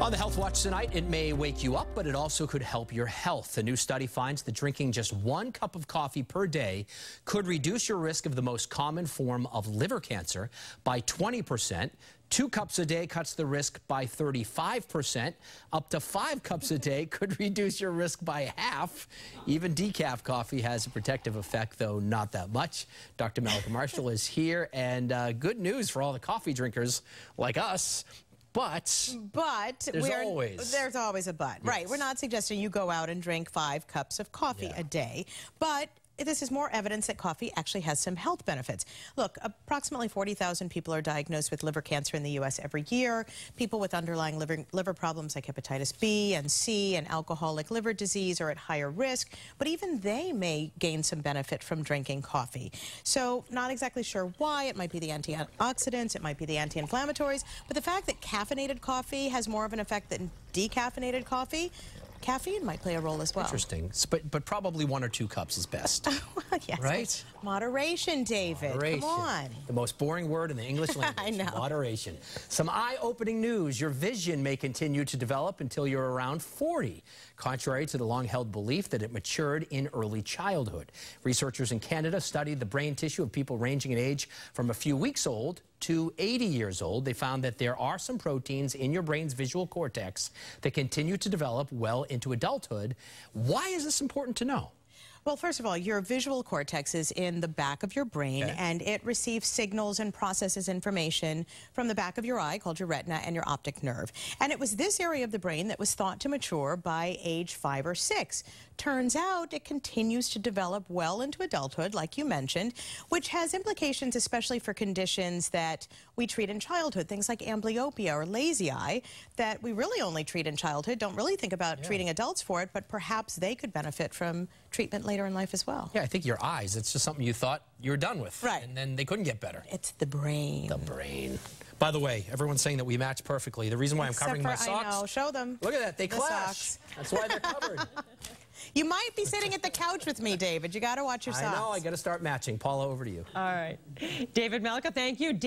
On the Health Watch tonight, it may wake you up, but it also could help your health. A new study finds that drinking just 1 cup of coffee per day could reduce your risk of the most common form of liver cancer by 20%. 2 cups a day cuts the risk by 35%. Up to 5 cups a day could reduce your risk by half. Even decaf coffee has a protective effect, though not that much. Dr. Mallika Marshall is here, and good news for all the coffee drinkers like us. But there's always a but. Yes. Right. We're not suggesting you go out and drink 5 cups of coffee a day, but this is more evidence that coffee actually has some health benefits. Look, approximately 40,000 people are diagnosed with liver cancer in the U.S. every year. People with underlying liver problems like hepatitis B and C and alcoholic liver disease are at higher risk, but even they may gain some benefit from drinking coffee. So not exactly sure why. It might be the antioxidants, it might be the anti-inflammatories, but the fact that caffeinated coffee has more of an effect than decaffeinated coffee, caffeine might play a role as well. Interesting. But probably 1 or 2 cups is best. Well, yes. Right? Moderation, David. Moderation. Come on. The most boring word in the English language. I know. Moderation. Some eye-opening news. Your vision may continue to develop until you're around 40, contrary to the long-held belief that it matured in early childhood. Researchers in Canada studied the brain tissue of people ranging in age from a few weeks old to 80 years old. They found that there are some proteins in your brain's visual cortex that continue to develop well into adulthood. Why is this important to know? Well, first of all, your visual cortex is in the back of your brain, and it receives signals and processes information from the back of your eye, called your retina, and your optic nerve. And it was this area of the brain that was thought to mature by age 5 or 6. Turns out it continues to develop well into adulthood, like you mentioned, which has implications especially for conditions that we treat in childhood, things like amblyopia or lazy eye, that we really only treat in childhood, don't really think about treating adults for it, but perhaps they could benefit from treatment later in life as well. Yeah, I think your eyes, it's just something you thought you were done with. Right. And then they couldn't get better. It's the brain. The brain. By the way, everyone's saying that we match perfectly. The reason why I'm covering my socks. I know, show them. Look at that, they clash. Socks. That's why they're covered. You might be sitting at the couch with me, David. You got to watch your socks. I know, I got to start matching. Paula, over to you. All right. David Mallika, thank you.